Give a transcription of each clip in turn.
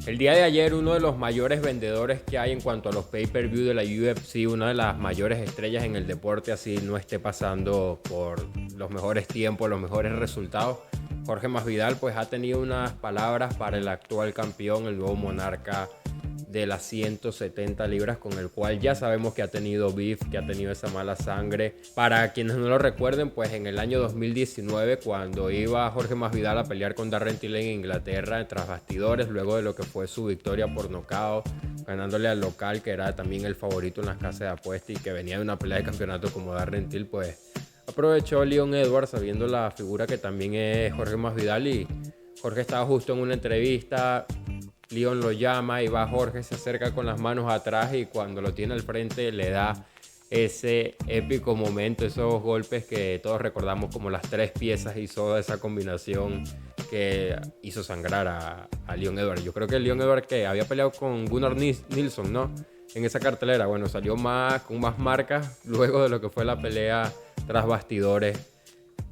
El día de ayer, uno de los mayores vendedores que hay en cuanto a los pay-per-view de la UFC, una de las mayores estrellas en el deporte, así no esté pasando por los mejores tiempos, los mejores resultados, Jorge Masvidal, pues ha tenido unas palabras para el actual campeón, el nuevo monarca de las 170 libras, con el cual ya sabemos que ha tenido beef, que ha tenido esa mala sangre. Para quienes no lo recuerden, pues en el año 2019, cuando iba Jorge Masvidal a pelear con Darren Till en Inglaterra, tras bastidores, luego de lo que fue su victoria por nocaut, ganándole al local, que era también el favorito en las casas de apuestas y que venía de una pelea de campeonato como Darren Till, pues aprovechó Leon Edwards, sabiendo la figura que también es Jorge Masvidal, y Jorge estaba justo en una entrevista. Leon lo llama y va Jorge, se acerca con las manos atrás y cuando lo tiene al frente le da ese épico momento, esos golpes que todos recordamos como las tres piezas, hizo esa combinación que hizo sangrar a Leon Edwards. Yo creo que Leon Edwards, que había peleado con Gunnar Nilsson, ¿no?, en esa cartelera, bueno, salió más con más marcas luego de lo que fue la pelea tras bastidores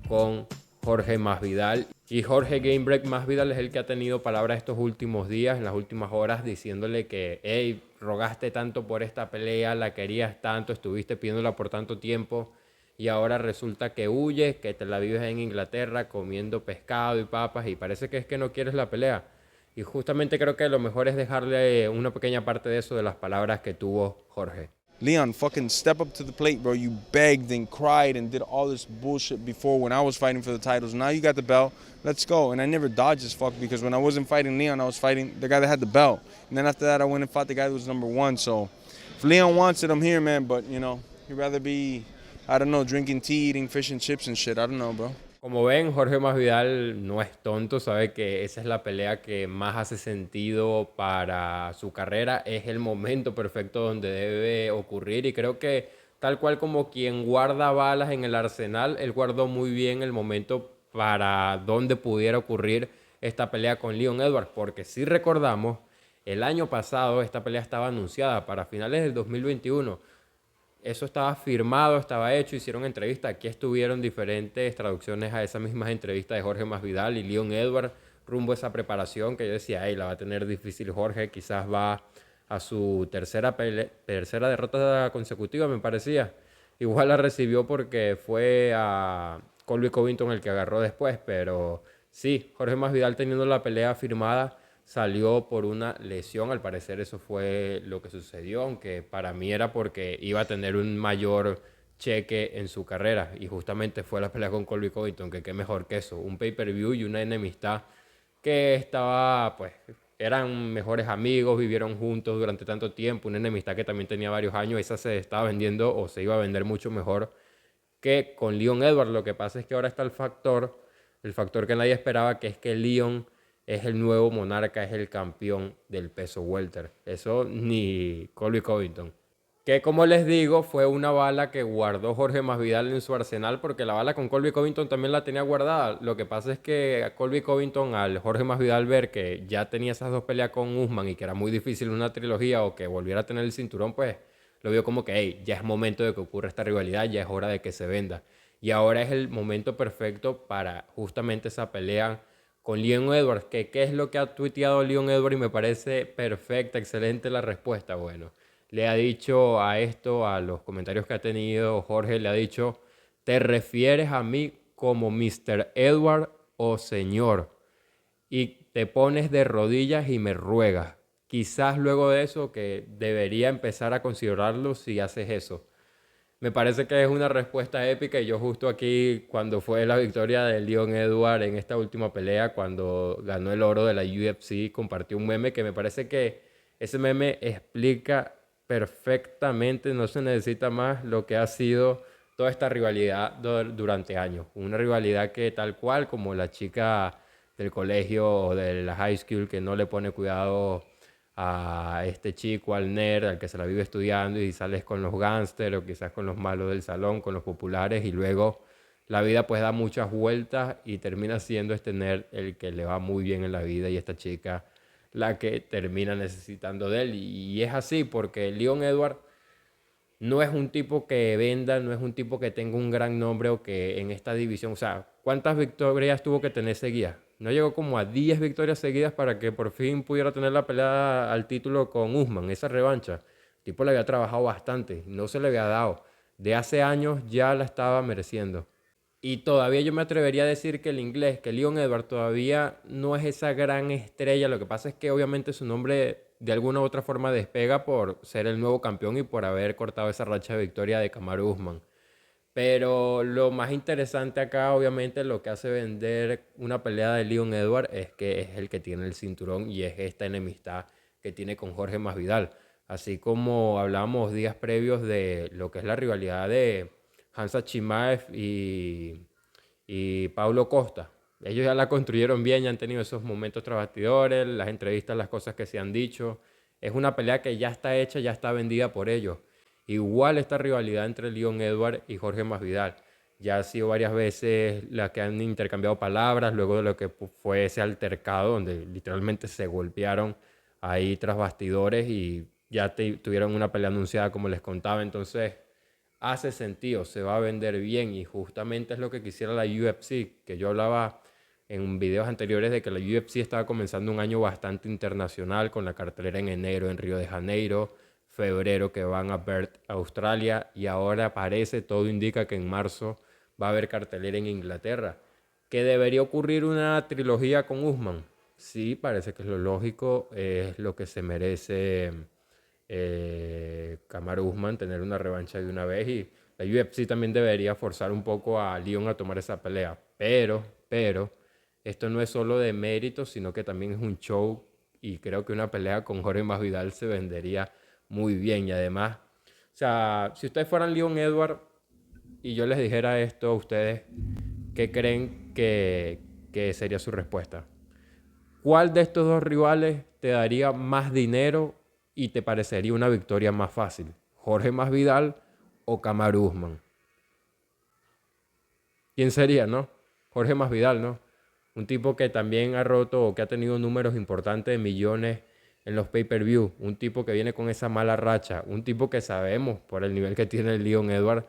con Jorge Masvidal. Y Jorge Gamebreak Masvidal es el que ha tenido palabras estos últimos días, en las últimas horas, diciéndole que, hey, rogaste tanto por esta pelea, la querías tanto, estuviste pidiéndola por tanto tiempo y ahora resulta que huyes, que te la vives en Inglaterra comiendo pescado y papas y parece que es que no quieres la pelea. Y justamente creo que lo mejor es dejarle una pequeña parte de eso, de las palabras que tuvo Jorge. Leon, fucking step up to the plate, bro. You begged and cried and did all this bullshit before when I was fighting for the titles. Now you got the belt. Let's go. And I never dodged as fuck because when I wasn't fighting Leon, I was fighting the guy that had the belt. And then after that, I went and fought the guy that was number one. So if Leon wants it, I'm here, man. But, you know, he'd rather be, I don't know, drinking tea, eating fish and chips and shit. I don't know, bro. Como ven, Jorge Masvidal no es tonto, sabe que esa es la pelea que más hace sentido para su carrera, es el momento perfecto donde debe ocurrir y creo que tal cual como quien guarda balas en el arsenal, él guardó muy bien el momento para donde pudiera ocurrir esta pelea con Leon Edwards, porque si recordamos, el año pasado esta pelea estaba anunciada para finales del 2021. Eso estaba firmado, estaba hecho, hicieron entrevistas. Aquí estuvieron diferentes traducciones a esas mismas entrevistas de Jorge Masvidal y Leon Edwards rumbo a esa preparación que yo decía, hey, la va a tener difícil Jorge, quizás va a su tercera derrota consecutiva, me parecía. Igual la recibió porque fue a Colby Covington el que agarró después, pero sí, Jorge Masvidal teniendo la pelea firmada salió por una lesión, al parecer eso fue lo que sucedió, aunque para mí era porque iba a tener un mayor cheque en su carrera y justamente fue la pelea con Colby Covington, que qué mejor que eso, un pay-per-view y una enemistad que estaba, pues, eran mejores amigos, vivieron juntos durante tanto tiempo, una enemistad que también tenía varios años, esa se estaba vendiendo o se iba a vender mucho mejor que con Leon Edwards. Lo que pasa es que ahora está el factor que nadie esperaba, que es que Leon es el nuevo monarca, es el campeón del peso welter. Eso ni Colby Covington. Que como les digo, fue una bala que guardó Jorge Masvidal en su arsenal, porque la bala con Colby Covington también la tenía guardada. Lo que pasa es que a Colby Covington, al Jorge Masvidal ver que ya tenía esas dos peleas con Usman y que era muy difícil una trilogía o que volviera a tener el cinturón, pues lo vio como que, hey, ya es momento de que ocurra esta rivalidad, ya es hora de que se venda. Y ahora es el momento perfecto para justamente esa pelea con Leon Edwards. ¿Qué es lo que ha tuiteado Leon Edwards? Y me parece perfecta, excelente la respuesta. Bueno, le ha dicho a esto, a los comentarios que ha tenido Jorge, le ha dicho, ¿te refieres a mí como Mr. Edward o señor? Y te pones de rodillas y me ruegas. Quizás luego de eso que debería empezar a considerarlo si haces eso. Me parece que es una respuesta épica y yo justo aquí, cuando fue la victoria de Leon Edwards en esta última pelea, cuando ganó el oro de la UFC, compartí un meme que me parece que ese meme explica perfectamente, no se necesita más, lo que ha sido toda esta rivalidad durante años. Una rivalidad que tal cual como la chica del colegio o de la high school que no le pone cuidado a este chico, al nerd, al que se la vive estudiando y sales con los gángsters o quizás con los malos del salón, con los populares y luego la vida pues da muchas vueltas y termina siendo este nerd el que le va muy bien en la vida y esta chica la que termina necesitando de él. Y es así porque Leon Edwards no es un tipo que venda, no es un tipo que tenga un gran nombre o que en esta división, o sea, ¿cuántas victorias tuvo que tener seguidas? No llegó como a 10 victorias seguidas para que por fin pudiera tener la pelea al título con Usman, esa revancha. El tipo le había trabajado bastante, no se le había dado. De hace años ya la estaba mereciendo. Y todavía yo me atrevería a decir que el inglés, que Leon Edwards todavía no es esa gran estrella. Lo que pasa es que obviamente su nombre de alguna u otra forma despega por ser el nuevo campeón y por haber cortado esa racha de victoria de Kamaru Usman. Pero lo más interesante acá, obviamente, lo que hace vender una pelea de Leon Edwards es que es el que tiene el cinturón y es esta enemistad que tiene con Jorge Masvidal. Así como hablábamos días previos de lo que es la rivalidad de Hamza Chimaev y Paulo Costa. Ellos ya la construyeron bien, ya han tenido esos momentos tras bastidores, las entrevistas, las cosas que se han dicho. Es una pelea que ya está hecha, ya está vendida por ellos. Igual esta rivalidad entre Leon Edwards y Jorge Masvidal. Ya ha sido varias veces la que han intercambiado palabras luego de lo que fue ese altercado donde literalmente se golpearon ahí tras bastidores y ya tuvieron una pelea anunciada como les contaba. Entonces hace sentido, se va a vender bien y justamente es lo que quisiera la UFC, que yo hablaba en videos anteriores de que la UFC estaba comenzando un año bastante internacional con la cartelera en enero en Río de Janeiro, febrero que van a Perth, Australia, y ahora parece, todo indica que en marzo va a haber cartelera en Inglaterra. ¿Que debería ocurrir una trilogía con Usman? Sí, parece que es lo lógico, es lo que se merece Kamaru Usman, tener una revancha de una vez, y la UFC también debería forzar un poco a Leon a tomar esa pelea. Pero, esto no es solo de mérito, sino que también es un show y creo que una pelea con Jorge Masvidal se vendería muy bien y además, o sea, si ustedes fueran Leon Edwards y yo les dijera esto a ustedes, ¿qué creen que sería su respuesta? ¿Cuál de estos dos rivales te daría más dinero y te parecería una victoria más fácil? ¿Jorge Masvidal o Kamaru Usman? ¿Quién sería, no? Jorge Masvidal, ¿no? Un tipo que también ha roto o que ha tenido números importantes de millones en los pay-per-view. Un tipo que viene con esa mala racha. Un tipo que sabemos, por el nivel que tiene el Leon Edwards,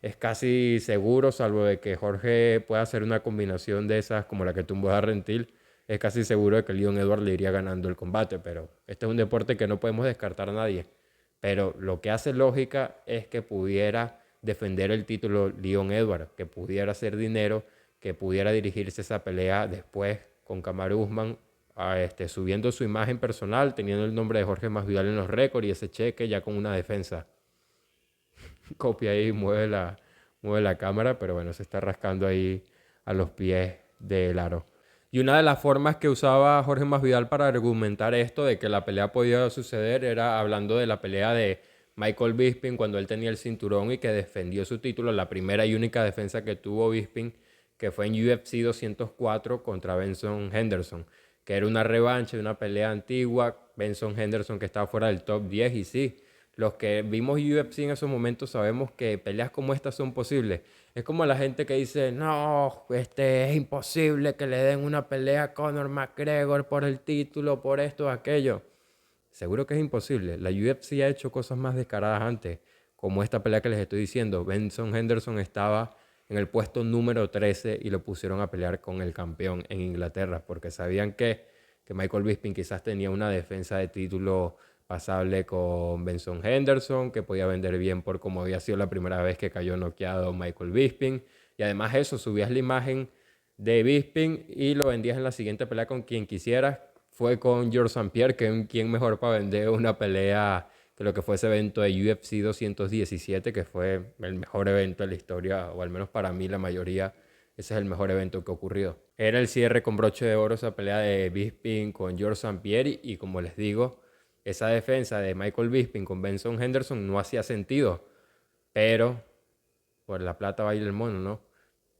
es casi seguro, salvo de que Jorge pueda hacer una combinación de esas como la que tumbó a Rentil, es casi seguro de que Leon Edwards le iría ganando el combate. Pero este es un deporte que no podemos descartar a nadie. Pero lo que hace lógica es que pudiera defender el título Leon Edwards, que pudiera hacer dinero, que pudiera dirigirse esa pelea después con Kamaru Usman, subiendo su imagen personal, teniendo el nombre de Jorge Masvidal en los récords y ese cheque ya con una defensa. Copia ahí, mueve la cámara, pero bueno, se está rascando ahí a los pies del aro. Y una de las formas que usaba Jorge Masvidal para argumentar esto de que la pelea podía suceder era hablando de la pelea de Michael Bisping cuando él tenía el cinturón y que defendió su título, la primera y única defensa que tuvo Bisping, que fue en UFC 204 contra Benson Henderson, que era una revancha de una pelea antigua. Benson Henderson que estaba fuera del top 10 y sí, los que vimos UFC en esos momentos sabemos que peleas como estas son posibles. Es como la gente que dice, no, es imposible que le den una pelea a Conor McGregor por el título, por esto, aquello. Seguro que es imposible. La UFC ha hecho cosas más descaradas antes, como esta pelea que les estoy diciendo. Benson Henderson estaba en el puesto número 13 y lo pusieron a pelear con el campeón en Inglaterra, porque sabían que Michael Bisping quizás tenía una defensa de título pasable con Benson Henderson, que podía vender bien por como había sido la primera vez que cayó noqueado Michael Bisping. Y además eso, subías la imagen de Bisping y lo vendías en la siguiente pelea con quien quisieras. Fue con George St. Pierre, que es quien mejor para vender una pelea que lo que fue ese evento de UFC 217, que fue el mejor evento de la historia, o al menos para mí la mayoría, ese es el mejor evento que ocurrió. Era el cierre con broche de oro esa pelea de Bisping con George St. Pierre y como les digo, esa defensa de Michael Bisping con Benson Henderson no hacía sentido, pero por la plata baila el mono, ¿no?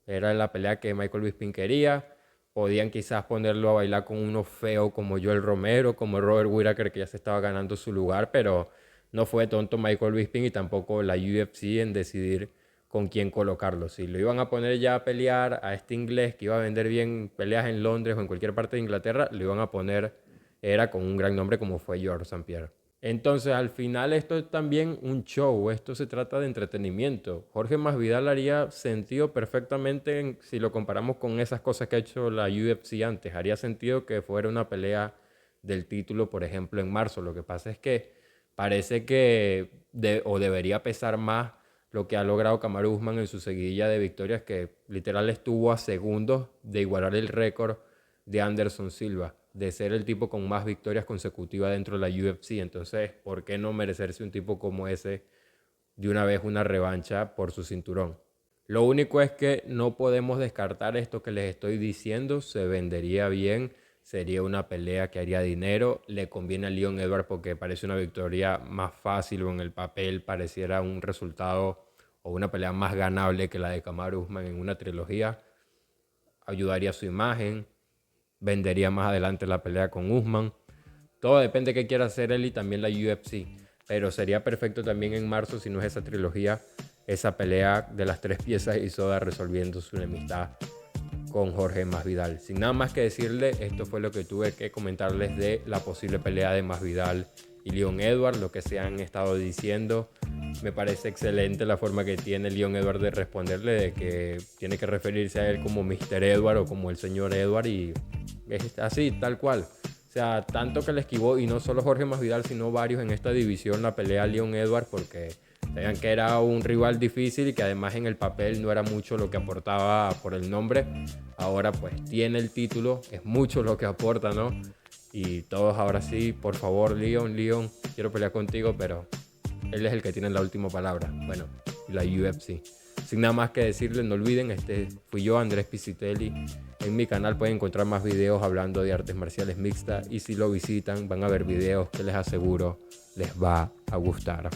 Era la pelea que Michael Bisping quería. Podían quizás ponerlo a bailar con uno feo como Joel Romero, como Robert Whittaker, que ya se estaba ganando su lugar, pero no fue tonto Michael Bisping y tampoco la UFC en decidir con quién colocarlo. Si lo iban a poner ya a pelear a este inglés que iba a vender bien peleas en Londres o en cualquier parte de Inglaterra, lo iban a poner, era con un gran nombre como fue George St. Pierre. Entonces, al final esto es también un show, esto se trata de entretenimiento. Jorge Masvidal haría sentido perfectamente si lo comparamos con esas cosas que ha hecho la UFC antes. Haría sentido que fuera una pelea del título, por ejemplo, en marzo. Lo que pasa es que parece que o debería pesar más lo que ha logrado Kamaru Usman en su seguidilla de victorias, que literal estuvo a segundos de igualar el récord de Anderson Silva, de ser el tipo con más victorias consecutivas dentro de la UFC. Entonces, ¿por qué no merecerse un tipo como ese de una vez una revancha por su cinturón? Lo único es que no podemos descartar esto que les estoy diciendo, se vendería bien, sería una pelea que haría dinero, le conviene a Leon Edwards porque parece una victoria más fácil o en el papel pareciera un resultado o una pelea más ganable que la de Kamaru Usman en una trilogía, ayudaría a su imagen, vendería más adelante la pelea con Usman. Todo depende de qué quiera hacer él y también la UFC. Pero sería perfecto también en marzo, si no es esa trilogía, esa pelea de las 3 piezas y Soda resolviendo su enemistad con Jorge Masvidal. Sin nada más que decirle, esto fue lo que tuve que comentarles de la posible pelea de Masvidal y Leon Edwards, lo que se han estado diciendo. Me parece excelente la forma que tiene Leon Edwards de responderle, de que tiene que referirse a él como Mr. Edward o como el señor Edward, y es así, tal cual. O sea, tanto que le esquivó, y no solo Jorge Masvidal, sino varios en esta división, la pelea a Leon Edwards, porque sabían que era un rival difícil y que además en el papel no era mucho lo que aportaba por el nombre. Ahora pues tiene el título, es mucho lo que aporta, ¿no? Y todos ahora sí, por favor, Leon, quiero pelear contigo, pero él es el que tiene la última palabra. Bueno, la UFC. Sin nada más que decirles, no olviden, fui yo, Andrés Piscitelli. En mi canal pueden encontrar más videos hablando de artes marciales mixtas, y si lo visitan van a ver videos que les aseguro les va a gustar.